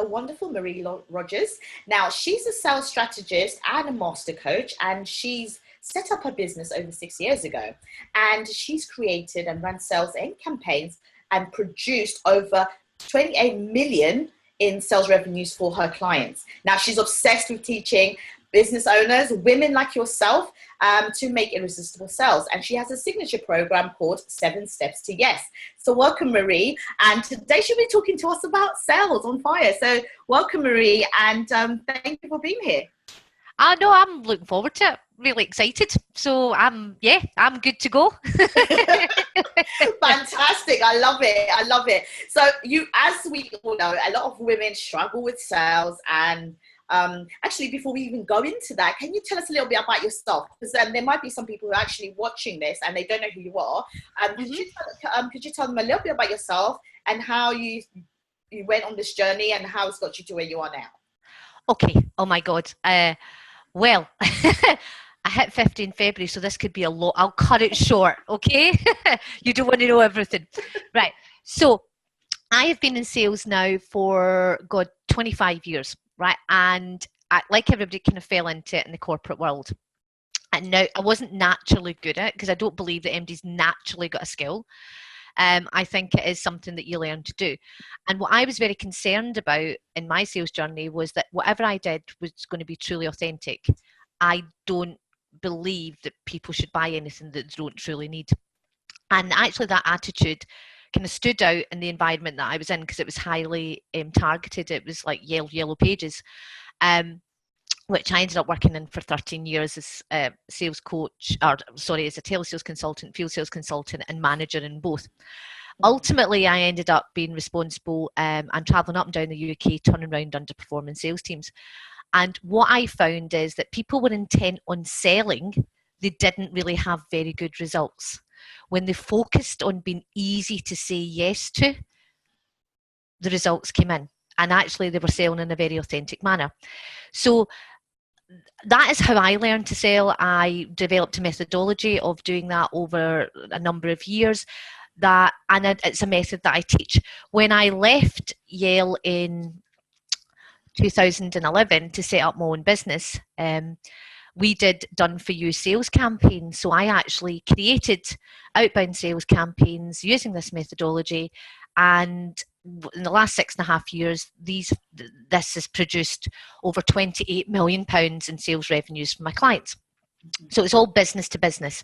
Wonderful Marie Rodgers. Now, she's a sales strategist and a master coach, and she's set up her business over 6 years ago. And she's created and run sales and campaigns and produced over 28 million in sales revenues for her clients. Now, she's obsessed with teaching business owners, women like yourself, to make irresistible sales. And she has a signature program called 7 Steps to Yes. So welcome, Marie. And today she'll be talking to us about sales on fire. So welcome, Marie. And thank you for being here. I know, I'm looking forward to it. Really excited. So I'm good to go. Fantastic. I love it. I love it. So as we all know, a lot of women struggle with sales. And actually, before we even go into that, can you tell us a little bit about yourself? Because there might be some people who are actually watching this and they don't know who you are. Could you tell them a little bit about yourself and how you went on this journey and how it's got you to where you are now? Okay. Oh my God. Well, I hit 50 in February, so this could be a lot. I'll cut it short, okay? You don't want to know everything. Right. So I have been in sales now for, 25 years. Right, and like everybody, kind of fell into it in the corporate world. And now I wasn't naturally good at it, because I don't believe that MD's naturally got a skill. I think it is something that you learn to do. And what I was very concerned about in my sales journey was that whatever I did was going to be truly authentic. I don't believe that people should buy anything that they don't truly need. And actually that attitude kind of stood out in the environment that I was in, because it was highly targeted. It was like yellow pages, which I ended up working in for 13 years as a sales coach, as a telesales consultant, field sales consultant, and manager in both. Ultimately, I ended up being responsible and traveling up and down the UK, turning around underperforming sales teams. And what I found is that people were intent on selling, they didn't really have very good results. When they focused on being easy to say yes to, the results came in. And actually they were selling in a very authentic manner. So that is how I learned to sell. I developed a methodology of doing that over a number of years. And it's a method that I teach. When I left Yale in 2011 to set up my own business, we did done for you sales campaigns. So I actually created outbound sales campaigns using this methodology. And in the last 6.5 years, this has produced over £28 million in sales revenues for my clients. So it's all business to business.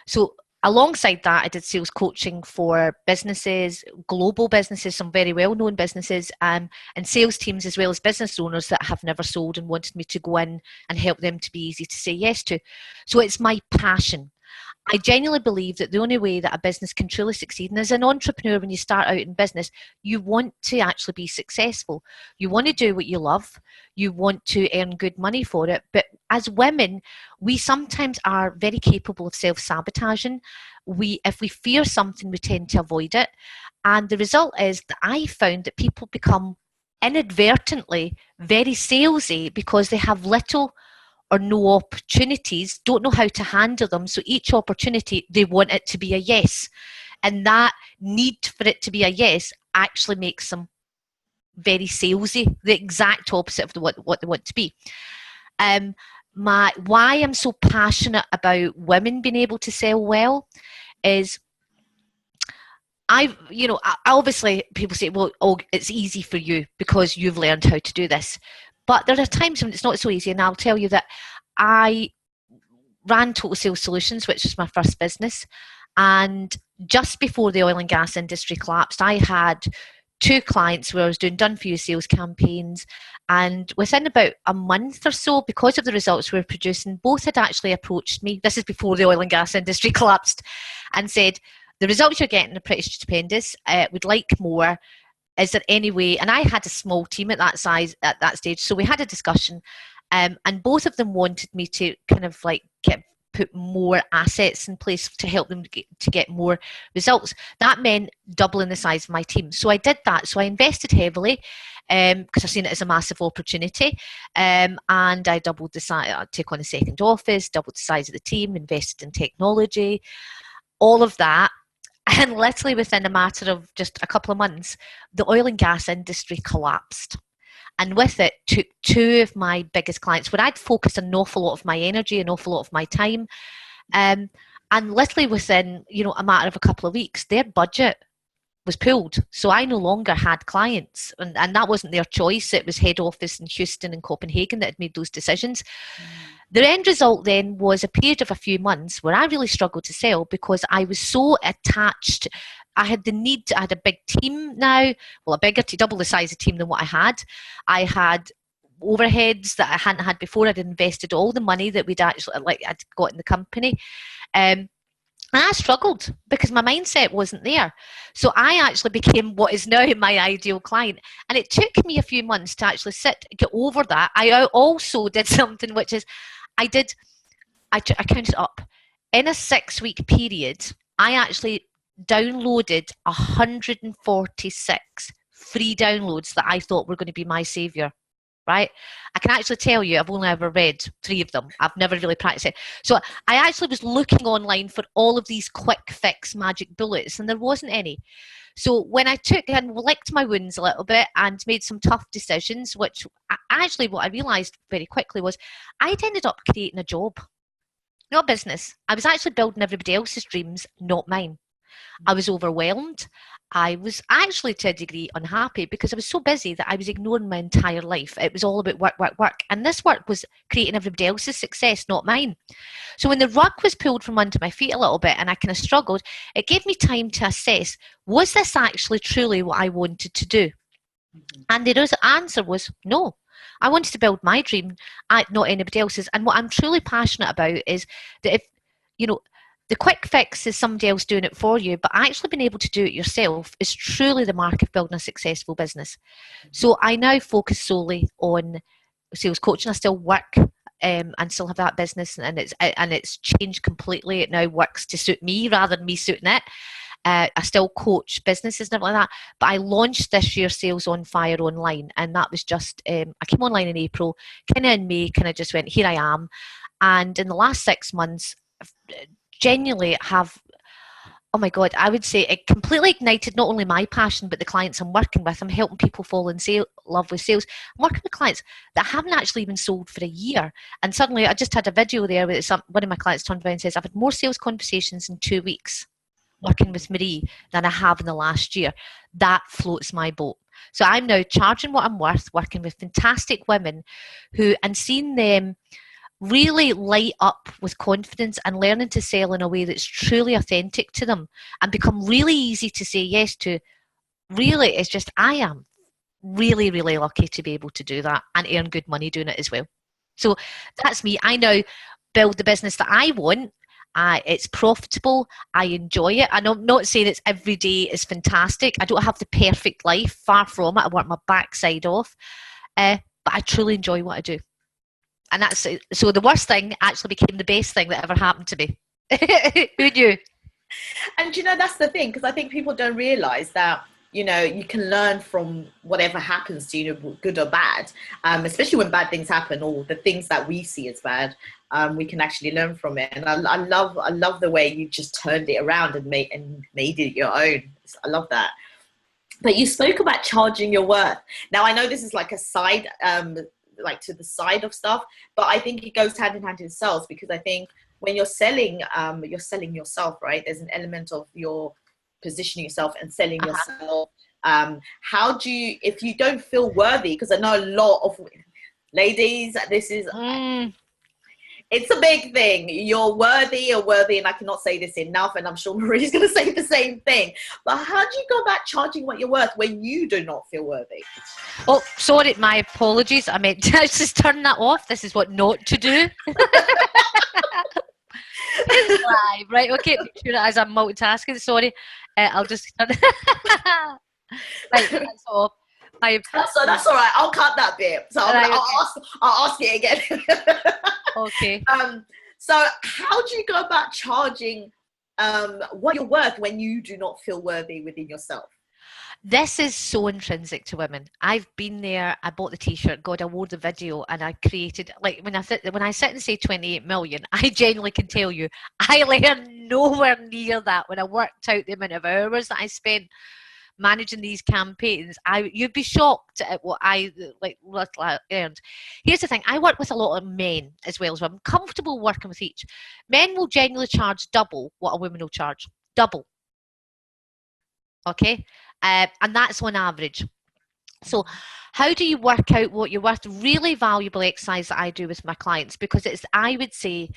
So alongside that, I did sales coaching for businesses, global businesses, some very well-known businesses, and sales teams, as well as business owners that have never sold and wanted me to go in and help them to be easy to say yes to. So it's my passion. I genuinely believe that the only way that a business can truly succeed, and as an entrepreneur, when you start out in business, you want to actually be successful. You want to do what you love. You want to earn good money for it. But as women, we sometimes are very capable of self-sabotaging. If we fear something, we tend to avoid it. And the result is that I found that people become inadvertently very salesy because they have little or no opportunities, don't know how to handle them. So each opportunity, they want it to be a yes. And that need for it to be a yes actually makes them very salesy, the exact opposite of what they want to be. Why I'm so passionate about women being able to sell well is obviously people say, well, it's easy for you because you've learned how to do this. But there are times when it's not so easy, and I'll tell you that I ran Total Sales Solutions, which was my first business, and just before the oil and gas industry collapsed, I had 2 clients where I was doing done-for-you sales campaigns, and within about a month or so, because of the results we were producing, both had actually approached me, this is before the oil and gas industry collapsed, and said, the results you're getting are pretty stupendous, we'd like more. Is there any way? And I had a small team at that size at that stage, so we had a discussion, and both of them wanted me to kind of like put more assets in place to help them to get more results. That meant doubling the size of my team. So I did that. So I invested heavily because I've seen it as a massive opportunity. And I doubled the size, I took on a second office, doubled the size of the team, invested in technology, all of that. And literally within a matter of just a couple of months, the oil and gas industry collapsed. And with it, took two of my biggest clients, where I'd focused an awful lot of my energy, an awful lot of my time. And literally within, a matter of a couple of weeks, their budget was pulled. So I no longer had clients. And that wasn't their choice. It was head office in Houston and Copenhagen that had made those decisions. The end result then was a period of a few months where I really struggled to sell because I was so attached. I had a big team now, well, a bigger, double the size of team than what I had. I had overheads that I hadn't had before. I'd invested all the money that I'd got in the company. And I struggled because my mindset wasn't there. So I actually became what is now my ideal client. And it took me a few months to actually get over that. I also did something which is, I counted up. In a 6-week period, I actually downloaded 146 free downloads that I thought were going to be my savior, right? I can actually tell you I've only ever read 3 of them. I've never really practiced it. So I actually was looking online for all of these quick fix magic bullets, and there wasn't any. So when I took and licked my wounds a little bit and made some tough decisions, which actually what I realised very quickly was I'd ended up creating a job, not a business. I was actually building everybody else's dreams, not mine. I was overwhelmed. I was actually to a degree unhappy because I was so busy that I was ignoring my entire life. It was all about work, work, work. And this work was creating everybody else's success, not mine. So when the rug was pulled from under my feet a little bit and I kind of struggled, it gave me time to assess, was this actually truly what I wanted to do? And the answer was no. I wanted to build my dream, not anybody else's. And what I'm truly passionate about is that if, the quick fix is somebody else doing it for you, but actually being able to do it yourself is truly the mark of building a successful business. So I now focus solely on sales coaching. I still work and still have that business, and it's changed completely. It now works to suit me rather than me suiting it. I still coach businesses and everything like that, but I launched this year Sales on Fire online, and that was just, I came online in April, kind of in May, kind of just went, here I am. And in the last 6 months, genuinely have, oh my God, I would say it completely ignited not only my passion, but the clients I'm working with. I'm helping people fall in love with sales. I'm working with clients that haven't actually even sold for a year. And suddenly I just had a video there where one of my clients turned around and says, I've had more sales conversations in 2 weeks working with Marie than I have in the last year. That floats my boat. So I'm now charging what I'm worth, working with fantastic women and seeing them really light up with confidence and learning to sell in a way that's truly authentic to them and become really easy to say yes to. Really, it's just, I am really, really lucky to be able to do that and earn good money doing it as well. So that's me. I now build the business that I want. It's profitable. I enjoy it. And I'm not saying it's every day is fantastic. I don't have the perfect life. Far from it. I work my backside off. But I truly enjoy what I do. And that's so the worst thing actually became the best thing that ever happened to me. Who knew? And that's the thing, because I think people don't realize that you can learn from whatever happens to you, good or bad, especially when bad things happen, or the things that we see as bad, we can actually learn from it. And I love the way you just turned it around and made it your own. I love that. But you spoke about charging your worth. Now I know this is like a side like to the side of stuff, but I think it goes hand in hand in sales, because I think when you're selling yourself, right? There's an element of your positioning yourself and selling yourself. How do you, if you don't feel worthy, because I know a lot of ladies, this is it's a big thing. You're worthy, and I cannot say this enough, and I'm sure Marie's going to say the same thing. But how do you go about charging what you're worth when you do not feel worthy? Oh, sorry, my apologies. I meant to just turn that off. This is what not to do. It's live, right? Okay, make sure that as I'm multitasking. Sorry, I'll just turn. Right, that's off. So that's all right. I'll cut that bit. So I'll ask it again. Okay. So how do you go about charging what you're worth when you do not feel worthy within yourself? This is so intrinsic to women. I've been there. I bought the t-shirt. God, I wore the video, and I created, like, when I sit and say 28 million, I genuinely can tell you I earned nowhere near that. When I worked out the amount of hours that I spent managing these campaigns, you'd be shocked at what I earned. Here's the thing: I work with a lot of men as well, so I'm comfortable working with each. Men will genuinely charge double what a woman will charge. Double. Okay, and that's on average. So how do you work out what you're worth? Really valuable exercise that I do with my clients, because it's, I would say,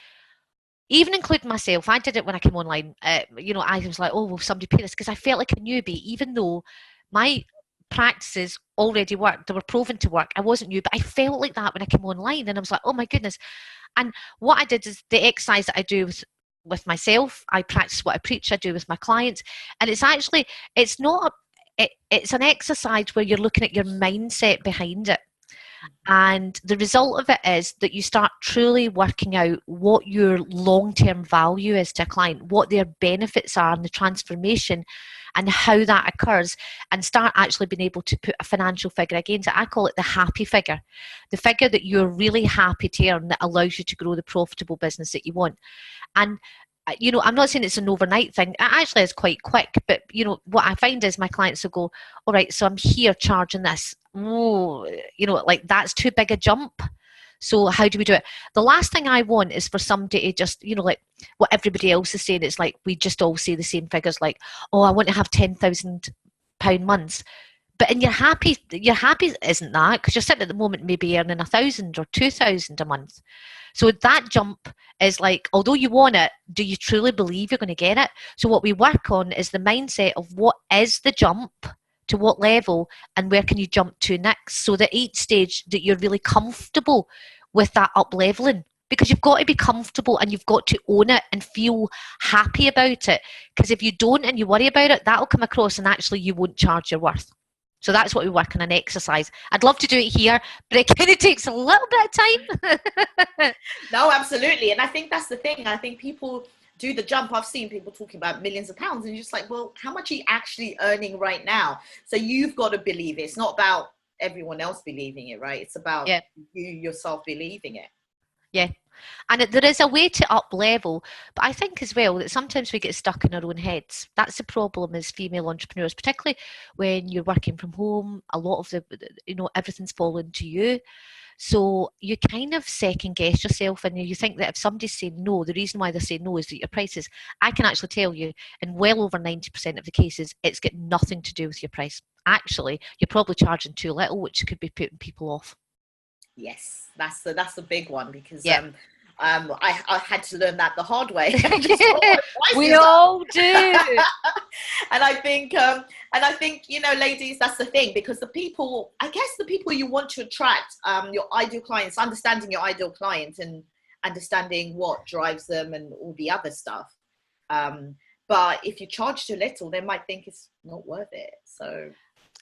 even including myself, I did it when I came online. I was like, oh, will somebody pay this? Because I felt like a newbie, even though my practices already worked. They were proven to work. I wasn't new, but I felt like that when I came online, and I was like, oh my goodness. And what I did is the exercise that I do with myself, I practice what I preach, I do with my clients. And it's actually, it's not, it's an exercise where you're looking at your mindset behind it. And the result of it is that you start truly working out what your long-term value is to a client, what their benefits are and the transformation and how that occurs, and start actually being able to put a financial figure against it. I call it the happy figure, the figure that you're really happy to earn that allows you to grow the profitable business that you want. And I'm not saying it's an overnight thing. It actually is quite quick. But, what I find is my clients will go, all right, so I'm here charging this. Oh, like that's too big a jump. So how do we do it? The last thing I want is for somebody to just, like what everybody else is saying. It's like we just all say the same figures, like, oh, I want to have £10,000 months. And you're happy isn't that? Because you're sitting at the moment maybe earning 1,000 or 2,000 a month. So that jump is like, although you want it, do you truly believe you're going to get it? So what we work on is the mindset of what is the jump, to what level, and where can you jump to next, so that each stage that you're really comfortable with that up leveling. Because you've got to be comfortable and you've got to own it and feel happy about it. Because if you don't and you worry about it, that'll come across and actually you won't charge your worth. So that's what we work on, an exercise. I'd love to do it here, but it kind of takes a little bit of time. No, absolutely. And I think that's the thing. I think people do the jump. I've seen people talking about millions of pounds, and you're just like, well, how much are you actually earning right now? So you've got to believe it. It's not about everyone else believing it, right? It's about you yourself believing it. Yeah. And there is a way to up level, but I think as well that sometimes we get stuck in our own heads. That's the problem as female entrepreneurs, particularly when you're working from home. A lot of everything's fallen to you. So you kind of second guess yourself, and you think that if somebody's saying no, the reason why they're saying no is that your prices. I can actually tell you, in well over 90% of the cases, it's got nothing to do with your price. Actually, you're probably charging too little, which could be putting people off. Yes, that's the big one, because I had to learn that the hard way. We all do. And I think, ladies, that's the thing, because the people you want to attract, your ideal clients, understanding your ideal client and understanding what drives them and all the other stuff. But if you charge too little, they might think it's not worth it. So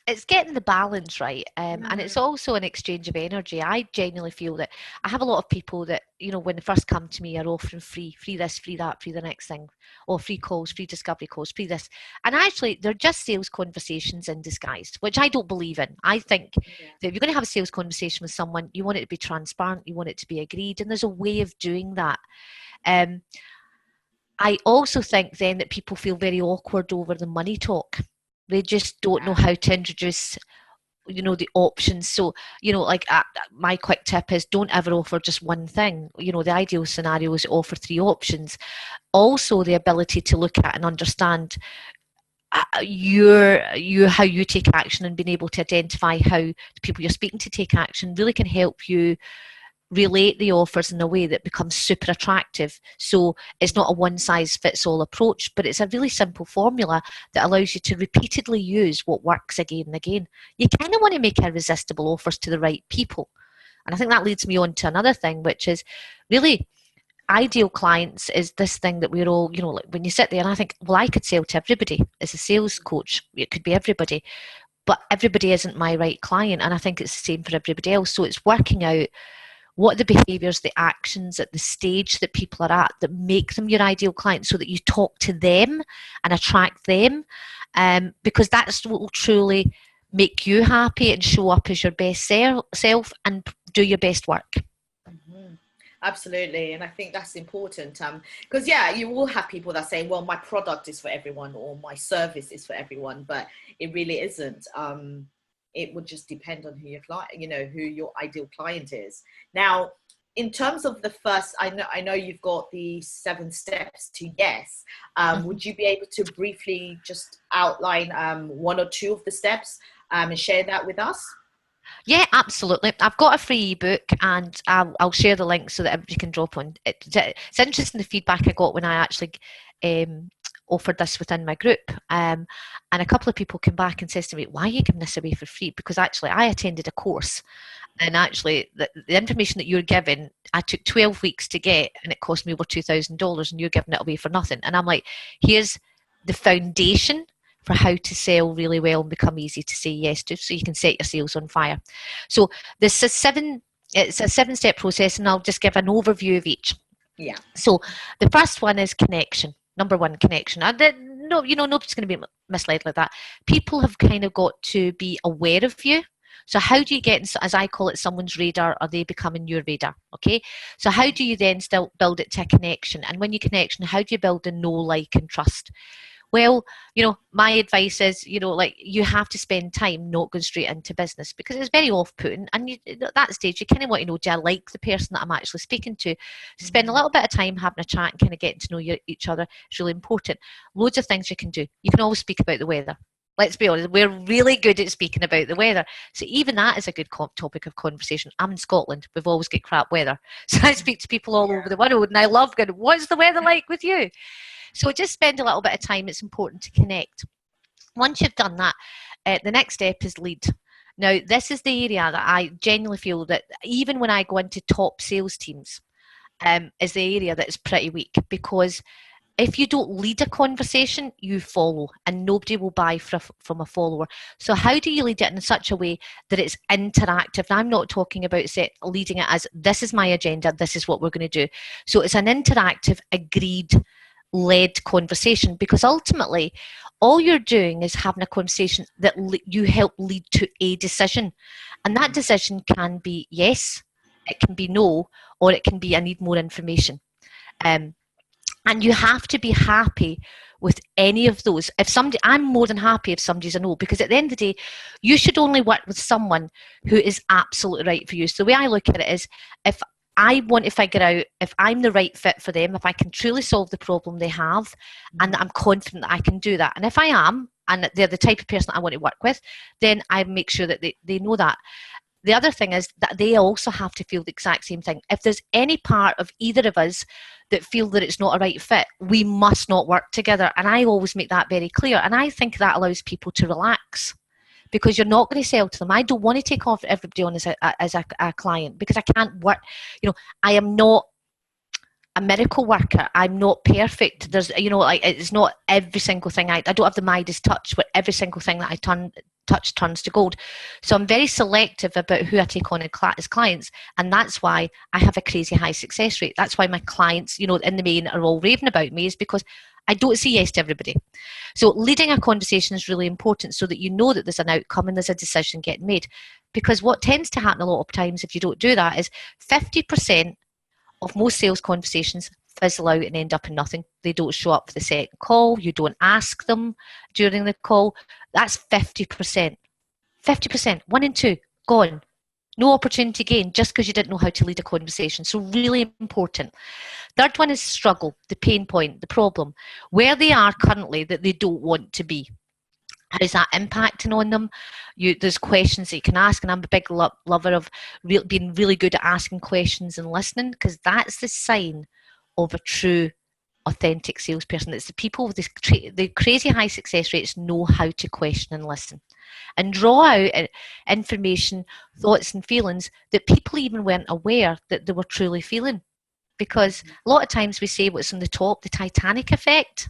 it's getting the balance right, and it's also an exchange of energy. I genuinely feel that I have a lot of people that, when they first come to me, are offering free this, free that, free the next thing, or free calls, free discovery calls, free this. And actually, they're just sales conversations in disguise, which I don't believe in. I think that if you're going to have a sales conversation with someone, you want it to be transparent, you want it to be agreed, and there's a way of doing that. I also think then that people feel very awkward over the money talk. They just don't know how to introduce, the options. So, my quick tip is don't ever offer just one thing. The ideal scenario is offer 3 options. Also, the ability to look at and understand how you take action, and being able to identify how the people you're speaking to take action really can help you relate the offers in a way that becomes super attractive. So it's not a one-size-fits-all approach, but it's a really simple formula that allows you to repeatedly use what works again and again. You kind of want to make irresistible offers to the right people. And I think that leads me on to another thing, which is really ideal clients is this thing that we're all, like when you sit there and I think, well, I could sell to everybody as a sales coach. It could be everybody, but everybody isn't my right client. And I think it's the same for everybody else. So it's working out what are the behaviours, the actions at the stage that people are at that make them your ideal client, so that you talk to them and attract them, because that's what will truly make you happy and show up as your best self and do your best work. Mm-hmm. Absolutely. And I think that's important, because yeah, you will have people that say, well, my product is for everyone or my service is for everyone, but it really isn't. It would just depend on who your client, who your ideal client is. Now, in terms of the first, I know you've got the 7 steps to yes. Would you be able to briefly just outline 1 or 2 of the steps and share that with us? Yeah, absolutely. I've got a free ebook, and I'll share the link so that everybody can drop on. It's interesting, the feedback I got when I actually offered this within my group, and a couple of people came back and says to me, why are you giving this away for free? Because actually I attended a course, and actually the information that you're giving, I took 12 weeks to get, and it cost me over $2,000, and you're giving it away for nothing. And I'm like, here's the foundation for how to sell really well and become easy to say yes to, so you can set your sales on fire. So it's a 7-step process, and I'll just give an overview of each. Yeah. So the first one is connection. Number 1, connection. No, nobody's going to be misled like that. People have kind of got to be aware of you. So how do you get, as I call it, someone's radar, or they becoming your radar? Okay. So how do you then still build it to a connection? And when you connection, how do you build a know, like, and trust? Well, my advice is, you have to spend time not going straight into business, because it's very off-putting. And at that stage, you kind of want to know, do I like the person that I'm actually speaking to? Spend a little bit of time having a chat and kind of getting to know each other is really important. Loads of things you can do. You can always speak about the weather. Let's be honest, we're really good at speaking about the weather. So even that is a good topic of conversation. I'm in Scotland. We've always got crap weather. So I speak to people all over the world, and I love going, what's the weather like with you? So just spend a little bit of time. It's important to connect. Once you've done that, the next step is lead. Now, this is the area that I genuinely feel that even when I go into top sales teams, is the area that is pretty weak, because if you don't lead a conversation, you follow, and nobody will buy from a follower. So how do you lead it in such a way that it's interactive? Now, I'm not talking about leading it as, this is my agenda, this is what we're going to do. So it's an interactive, agreed, led conversation, because ultimately all you're doing is having a conversation that you help lead to a decision, and that decision can be yes, it can be no, or it can be I need more information. And you have to be happy with any of those. I'm more than happy if somebody's a no, because at the end of the day, you should only work with someone who is absolutely right for you. So the way I look at it is, if I want to figure out if I'm the right fit for them, if I can truly solve the problem they have, and I'm confident that I can do that. And if I am, and they're the type of person that I want to work with, then I make sure that they know that. The other thing is that they also have to feel the exact same thing. If there's any part of either of us that feel that it's not a right fit, we must not work together. And I always make that very clear. And I think that allows people to relax, because you're not going to sell to them. I don't want to take off everybody on as a client, because I can't work. I am not a miracle worker. I'm not perfect. There's, it's not every single thing. I don't have the Midas touch where every single thing that I touch turns to gold. So I'm very selective about who I take on as clients, and that's why I have a crazy high success rate. That's why my clients, in the main, are all raving about me, is because I don't say yes to everybody. So leading a conversation is really important, so that you know that there's an outcome and there's a decision getting made. Because what tends to happen a lot of times if you don't do that is 50% of most sales conversations fizzle out and end up in nothing. They don't show up for the second call. You don't ask them during the call. That's 50%. 50%, 1 in 2, gone. No opportunity gained just because you didn't know how to lead a conversation. So really important. Third one is struggle, the pain point, the problem. Where they are currently that they don't want to be. How is that impacting on them? There's questions that you can ask, and I'm a big lover of being really good at asking questions and listening, because that's the sign of a true, authentic salesperson. It's the people with the crazy high success rates know how to question and listen, and draw out information, thoughts and feelings that people even weren't aware that they were truly feeling. Because a lot of times we say what's on the top, the Titanic effect.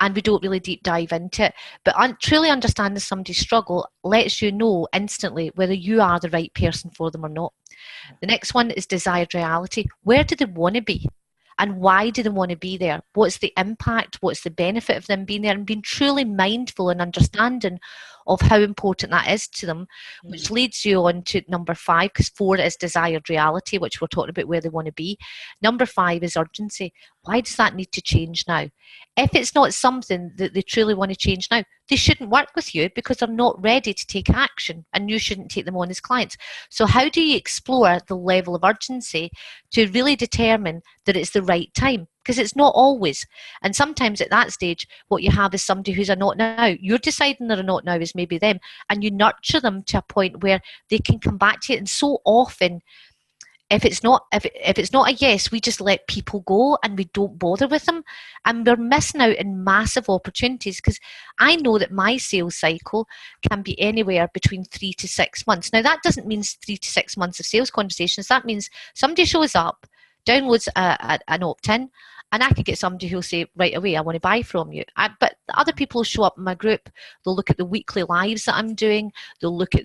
and we don't really deep dive into it. But truly understanding somebody's struggle lets you know instantly whether you are the right person for them or not. The next one is desired reality. Where do they want to be? And why do they want to be there? What's the impact? What's the benefit of them being there? And being truly mindful and understanding of how important that is to them, which leads you on to number 5, because 4 is desired reality, which we're talking about where they want to be. Number 5 is urgency. Why does that need to change now? If it's not something that they truly want to change now, they shouldn't work with you because they're not ready to take action, and you shouldn't take them on as clients. So how do you explore the level of urgency to really determine that it's the right time? Because it's not always. And sometimes at that stage, what you have is somebody who's a not now. You're deciding they're a not now is maybe them, and you nurture them to a point where they can come back to it. And so often, if it's not a yes, we just let people go and we don't bother with them, and we're missing out on massive opportunities. Because I know that my sales cycle can be anywhere between 3 to 6 months. Now that doesn't mean 3 to 6 months of sales conversations. That means somebody shows up, downloads an opt-in, and I could get somebody who'll say right away, I want to buy from you. But other people will show up in my group. They'll look at the weekly lives that I'm doing. They'll look at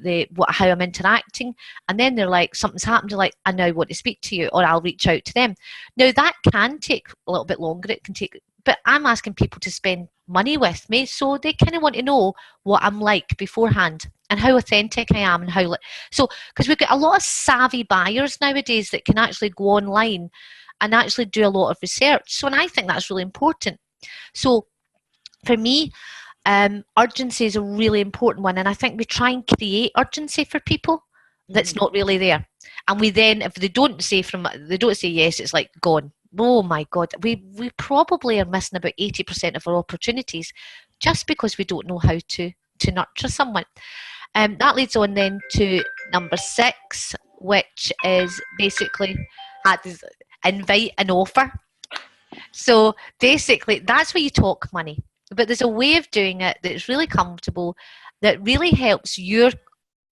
how I'm interacting. And then they're like, something's happened. They're like, I now want to speak to you, or I'll reach out to them. Now that can take a little bit longer. It can take, but I'm asking people to spend money with me. So they kind of want to know what I'm like beforehand and how authentic I am, and because we've got a lot of savvy buyers nowadays that can actually go online and actually do a lot of research. So, and I think that's really important. So for me, urgency is a really important one. And I think we try and create urgency for people that's not really there. And we then, if they don't say yes, it's like gone. Oh my God, we probably are missing about 80% of our opportunities just because we don't know how to nurture someone. That leads on then to number 6, which is basically invite an offer. So basically, that's where you talk money. But there's a way of doing it that's really comfortable, that really helps your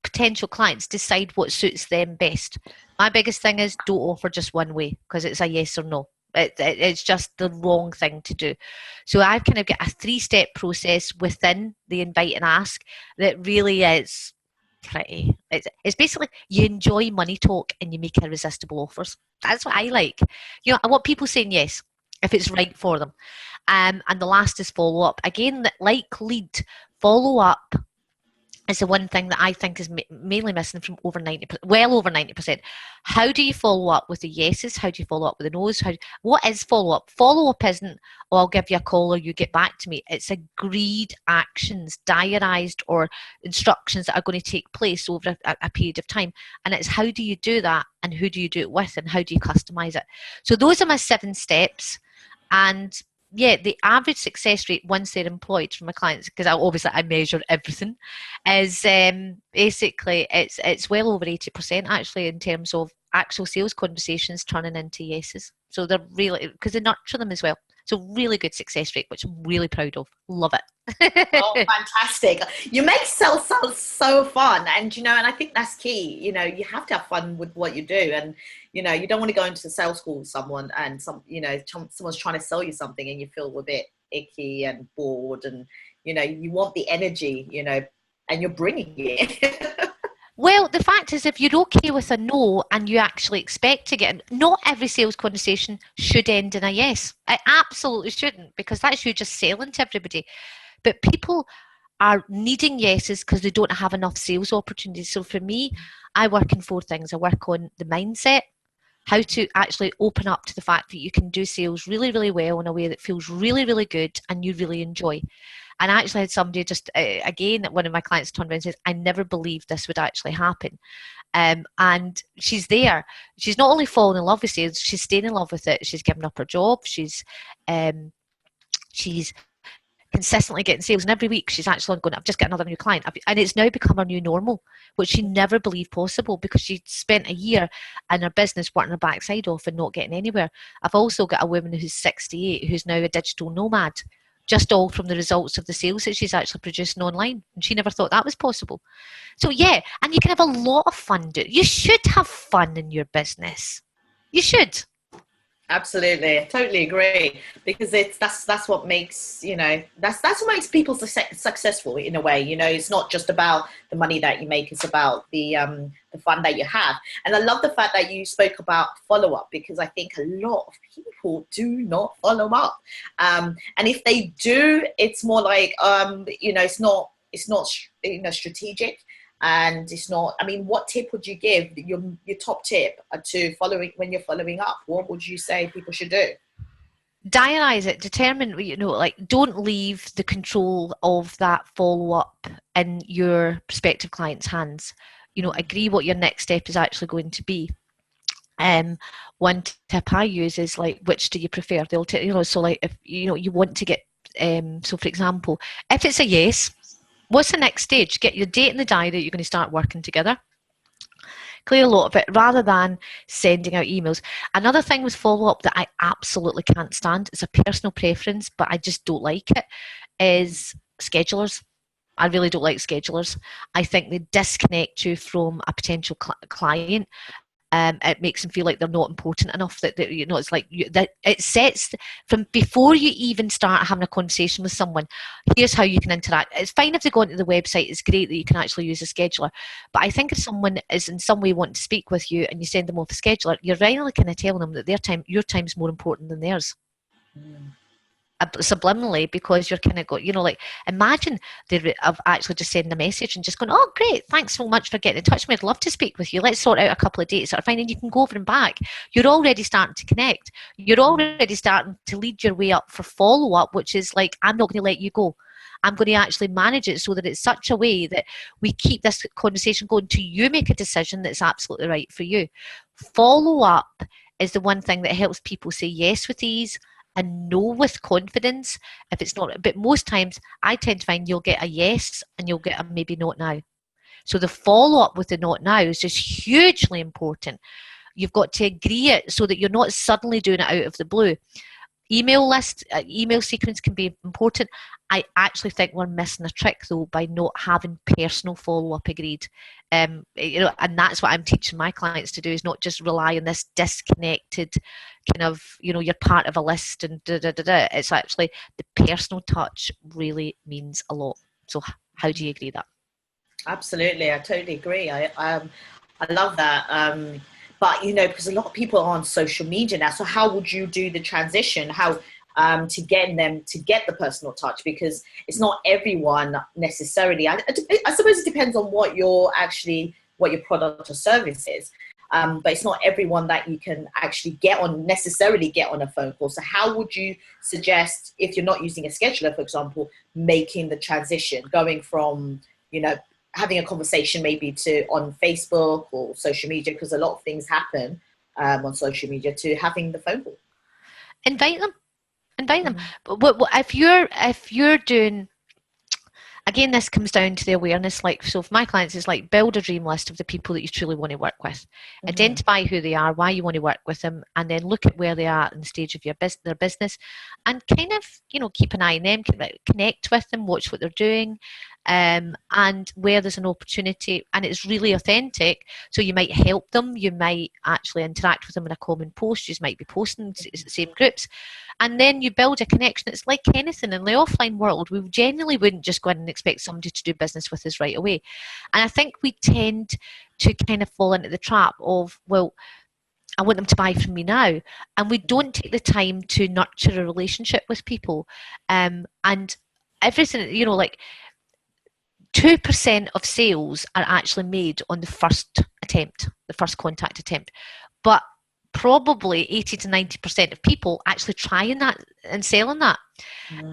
potential clients decide what suits them best. My biggest thing is don't offer just one way, because it's a yes or no. It's just the wrong thing to do. So I've kind of got a 3-step process within the invite and ask that really is pretty. It's basically you enjoy money talk and you make irresistible offers. That's what I like. I want people saying yes if it's right for them. And the last is follow up. Again, like lead, follow up is the one thing that I think is mainly missing from over 90%, well over 90%. How do you follow up with the yeses? How do you follow up with the nos? What is follow up? Follow up isn't, oh, I'll give you a call or you get back to me. It's agreed actions, diarised, or instructions that are going to take place over a period of time. And it's how do you do that, and who do you do it with, and how do you customise it? So those are my 7 steps. And yeah, the average success rate once they're employed from my clients, because obviously I measure everything, is basically it's well over 80% actually in terms of actual sales conversations turning into yeses. So they're really, because they nurture them as well. So really good success rate, which I'm really proud of. Love it. Oh, fantastic. You make sales sound so fun. And, and I think that's key. You have to have fun with what you do. And, you don't want to go into the sales call with someone and someone's trying to sell you something and you feel a bit icky and bored, and, you want the energy, and you're bringing it. Well, the fact is, if you're okay with a no and you actually expect to get, not every sales conversation should end in a yes. It absolutely shouldn't, because that's you just selling to everybody. But people are needing yeses because they don't have enough sales opportunities. So for me, I work in 4 things. I work on the mindset, how to actually open up to the fact that you can do sales really, really well in a way that feels really, really good and you really enjoy. And I actually had somebody just, again, one of my clients turned around and says, I never believed this would actually happen. And she's there. She's not only fallen in love with sales, she's staying in love with it. She's given up her job. She's consistently getting sales. And every week she's actually going, I've just got another new client. And it's now become her new normal, which she never believed possible, because she spent a year in her business working her backside off and not getting anywhere. I've also got a woman who's 68 who's now a digital nomad, just all from the results of the sales that she's actually producing online. And she never thought that was possible. So yeah, and you can have a lot of fun. You should have fun in your business. You should. Absolutely, I totally agree, because that's what makes, that's what makes people successful in a way. It's not just about the money that you make; it's about the fun that you have. And I love the fact that you spoke about follow up, because I think a lot of people do not follow up, and if they do, it's more like it's not strategic. And it's not, I mean, what tip would you give, your top tip to following, when you're following up? What would you say people should do? Diarise it, determine, like, don't leave the control of that follow-up in your prospective client's hands. Agree what your next step is actually going to be. One tip I use is, like, which do you prefer? They'll tell, so, like, if you want to get, so for example, if it's a yes, what's the next stage? Get your date in the diary that you're going to start working together. Clear a lot of it rather than sending out emails. Another thing with follow-up that I absolutely can't stand, it's a personal preference, but I just don't like it, is schedulers. I really don't like schedulers. I think they disconnect you from a potential client. It makes them feel like they're not important enough. That it's like that it sets from before you even start having a conversation with someone. Here's how you can interact. It's fine if they go onto the website. It's great that you can actually use a scheduler. But I think if someone is in some way wanting to speak with you and you send them off a scheduler, you're really kind of telling them that your time's more important than theirs. Mm. Subliminally, because you're kind of got, like, imagine I've actually just sent a message and just gone, oh great, thanks so much for getting in touch with me, I'd love to speak with you, let's sort out a couple of dates that are fine, and you can go over and back. You're already starting to connect, you're already starting to lead your way up for follow-up, which is like, I'm not going to let you go, I'm going to actually manage it so that it's such a way that we keep this conversation going till you make a decision that's absolutely right for you. Follow-up is the one thing that helps people say yes with ease and no with confidence. If it's not, but most times I tend to find you'll get a yes and you'll get a maybe not now. So the follow-up with the not now is just hugely important. You've got to agree it so that you're not suddenly doing it out of the blue. Email list, email sequence can be important. I actually think we're missing a trick though by not having personal follow-up agreed. And that's what I'm teaching my clients to do, is not just rely on this disconnected kind of, you're part of a list and It's actually the personal touch really means a lot. So how do you agree that? Absolutely, I totally agree. I love that. But because a lot of people are on social media now, so how would you do the transition? How to get them to get the personal touch? Because it's not everyone necessarily. I suppose it depends on what your product or service is. But it's not everyone that you can actually necessarily get on a phone call. So how would you suggest, if you're not using a scheduler, for example, making the transition, going from, having a conversation maybe on Facebook or social media, because a lot of things happen on social media, to having the phone call? Invite them. But if you're doing, again, this comes down to the awareness. Like, so for my clients, it's like, build a dream list of the people that you truly want to work with. Mm-hmm. Identify who they are, why you want to work with them, and then look at where they are in the stage of their business, and kind of, keep an eye on them, connect with them, watch what they're doing, and where there's an opportunity and it's really authentic. So you might help them, you might actually interact with them in a common post, you might be posting the same groups, and then you build a connection. It's like anything in the offline world, we generally wouldn't just go in and expect somebody to do business with us right away. And I think we tend to kind of fall into the trap of, well, I want them to buy from me now, and we don't take the time to nurture a relationship with people. And everything, like 2% of sales are actually made on the first attempt, the first contact attempt, but probably 80 to 90% of people actually trying that and selling that.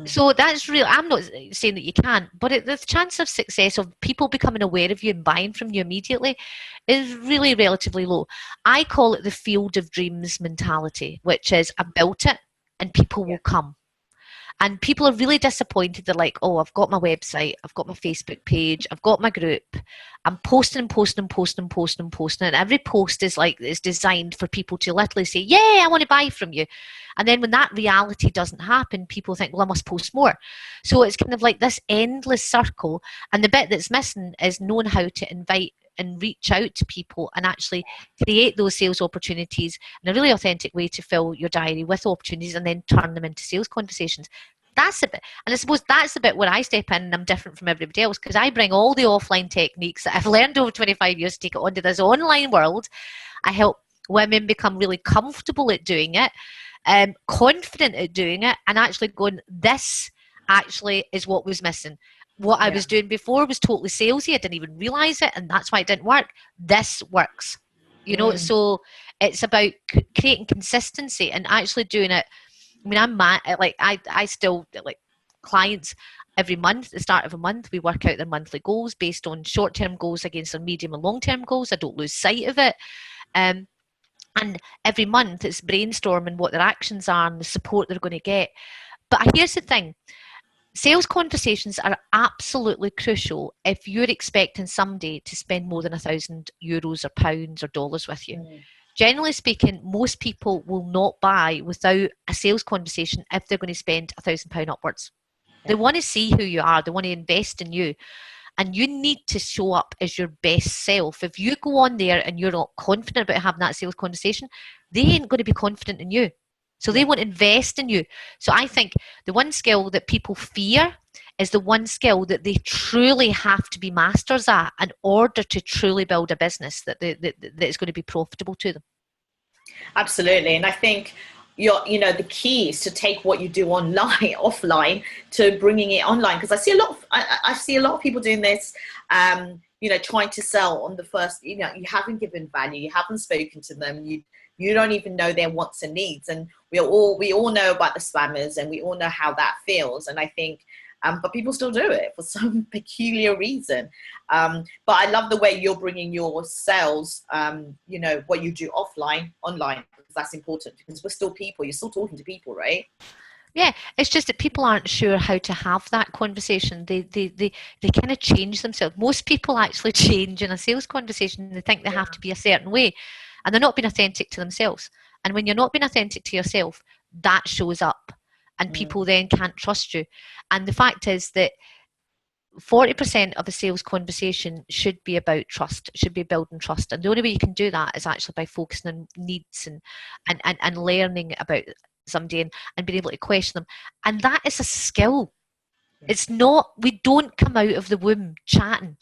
So that's real. I'm not saying that you can't, but the chance of success of people becoming aware of you and buying from you immediately is really relatively low. I call it the field of dreams mentality, which is, I built it and people will come. And people are really disappointed. They're like, oh, I've got my website, I've got my Facebook page, I've got my group. I'm posting. And every post is designed for people to literally say, yeah, I want to buy from you. And then when that reality doesn't happen, people think, well, I must post more. So it's kind of like this endless circle. And the bit that's missing is knowing how to invite and reach out to people and actually create those sales opportunities in a really authentic way to fill your diary with opportunities and then turn them into sales conversations. That's a bit, and I suppose that's the bit where I step in and I'm different from everybody else, because I bring all the offline techniques that I've learned over 25 years to take it onto this online world. I help women become really comfortable at doing it, confident at doing it, and actually going, this actually is what was missing. What I was doing before was totally salesy. I didn't even realize it, and that's why it didn't work. This works, you know. So it's about creating consistency and actually doing it. I mean, I'm mad. Like I still like clients every month. At the start of a month, we work out their monthly goals based on short-term goals against their medium and long-term goals. I don't lose sight of it. And every month, it's brainstorming what their actions are and the support they're going to get. But here's the thing. Sales conversations are absolutely crucial if you're expecting somebody to spend more than €1,000 or pounds or dollars with you. Generally speaking, most people will not buy without a sales conversation if they're going to spend £1,000 upwards. They want to see who you are. They want to invest in you. And you need to show up as your best self. If you go on there and you're not confident about having that sales conversation, they ain't going to be confident in you. So they won't invest in you. So I think the one skill that people fear is the one skill that they truly have to be masters at in order to truly build a business that is going to be profitable to them. Absolutely. And I think the key is to take what you do online, offline, to bringing it online. Because I see a lot of people doing this, trying to sell on the first, you haven't given value, you haven't spoken to them, you don't even know their wants and needs. And we all know about the spammers, and we all know how that feels. And I think, but people still do it for some peculiar reason. But I love the way you're bringing your sales, what you do offline, online, because that's important, because we're still people. You're still talking to people, right? Yeah, it's just that people aren't sure how to have that conversation. They kind of change themselves. Most people actually change in a sales conversation. They think they have to be a certain way, and they're not being authentic to themselves. And when you're not being authentic to yourself, that shows up, and people then can't trust you. And the fact is that 40% of a sales conversation should be about trust, should be building trust. And the only way you can do that is actually by focusing on needs and learning about somebody and being able to question them. And that is a skill. It's not, we don't come out of the womb chatting,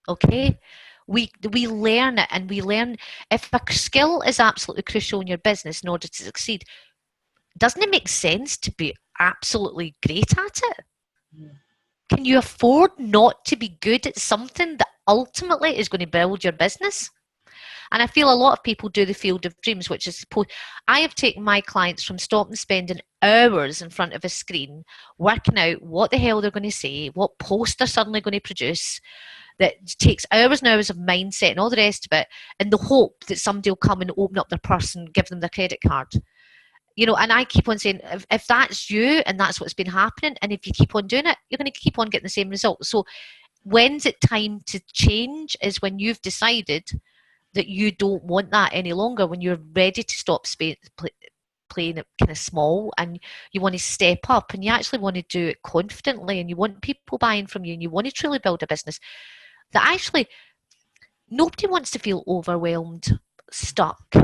okay? We learn it, and we learn. If a skill is absolutely crucial in your business in order to succeed, doesn't it make sense to be absolutely great at it? Can you afford not to be good at something that ultimately is going to build your business? And I feel a lot of people do the field of dreams, which is, I have taken my clients from stopping spending hours in front of a screen, working out what the hell they're going to say, what post they're suddenly going to produce, that takes hours and hours of mindset and all the rest of it, in the hope that somebody will come and open up their purse and give them their credit card. And I keep on saying, if that's you and that's what's been happening, and if you keep on doing it, you're going to keep on getting the same results. So when's it time to change is when you've decided that you don't want that any longer, when you're ready to stop playing it kind of small, and you want to step up, and you actually want to do it confidently, and you want people buying from you, and you want to truly build a business that actually nobody wants to feel overwhelmed, stuck,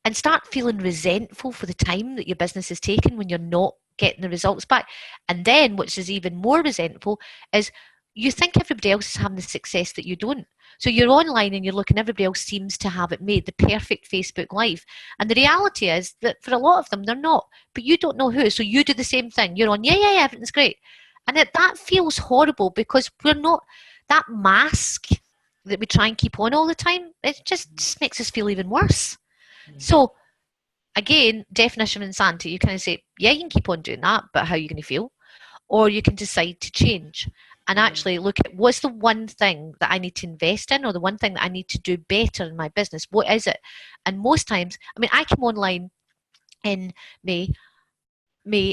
and start feeling resentful for the time that your business is taking when you're not getting the results back. And then, which is even more resentful, is you think everybody else is having the success that you don't. So you're online and you're looking, everybody else seems to have it made, the perfect Facebook Live. And the reality is that for a lot of them, they're not. But you don't know who. So you do the same thing. You're on, yeah, everything's great. And that feels horrible, because we're not, that mask that we try and keep on all the time, it just makes us feel even worse. So again, definition of insanity, you kind of say, yeah, you can keep on doing that, but how are you going to feel? Or you can decide to change and actually look at, what's the one thing that I need to invest in, or the one thing that I need to do better in my business? What is it? And most times, I mean, I came online in May.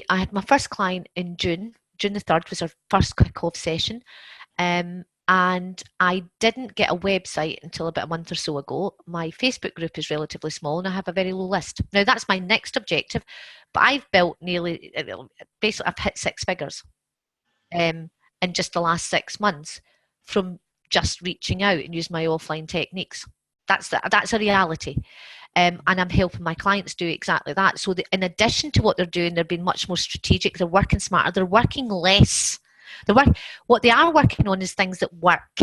I had my first client in June. June the 3rd was our first kick-off session. And I didn't get a website until about a month or so ago. My Facebook group is relatively small, and I have a very low list. Now, that's my next objective, but I've built basically I've hit 6 figures in just the last 6 months from just reaching out and use my offline techniques. That's a reality. And I'm helping my clients do exactly that. So in addition to what they're doing, they're being much more strategic. They're working smarter. They're working less. What they are working on is things that work,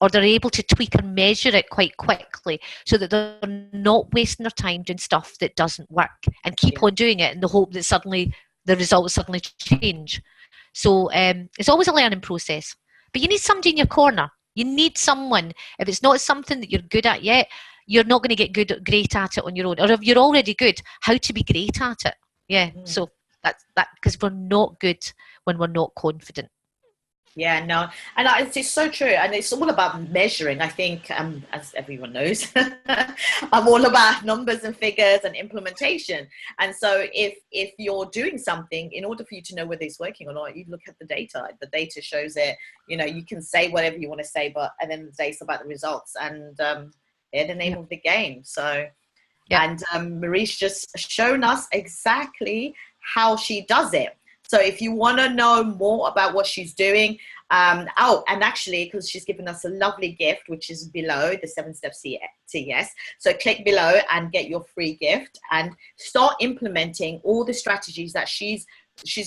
or they're able to tweak and measure it quite quickly so that they're not wasting their time doing stuff that doesn't work and keep on doing it in the hope that suddenly the results suddenly change. So it's always a learning process. But you need somebody in your corner. You need someone. If it's not something that you're good at yet, you're not going to get great at it on your own. Or if you're already good, how to be great at it. Yeah, so that's that, because we're not good when we're not confident. Yeah, no, and it's so true, and it's all about measuring. I think, as everyone knows, I'm all about numbers and figures and implementation. And so, if you're doing something, in order for you to know whether it's working or not, you look at the data. The data shows it. You know, you can say whatever you want to say, but at the end of the day, it's about the results, and they're the name of the game. So, and Marie's just shown us exactly how she does it. So if you want to know more about what she's doing, and actually, because she's given us a lovely gift, which is below, the 7 steps to yes. So click below and get your free gift and start implementing all the strategies that she's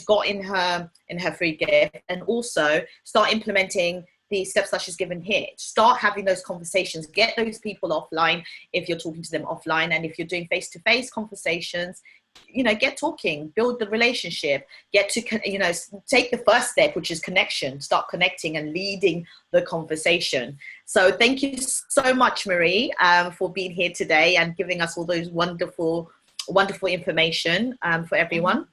got in her free gift, and also start implementing the steps that she's given here. Start having those conversations. Get those people offline if you're talking to them offline, and if you're doing face-to-face conversations, you know, get talking, build the relationship, get to, you know, take the first step, which is connection. Start connecting and leading the conversation. So thank you so much, Marie, for being here today and giving us all those wonderful information for everyone.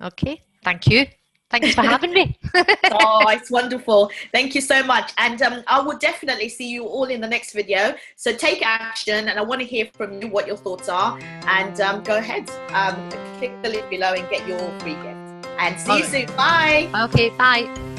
Okay, thank you. Thanks for having me. Oh, it's wonderful. Thank you so much. And I will definitely see you all in the next video. So take action, and I want to hear from you what your thoughts are. And go ahead, click the link below and get your free gift. And see you soon. Bye. Okay, bye.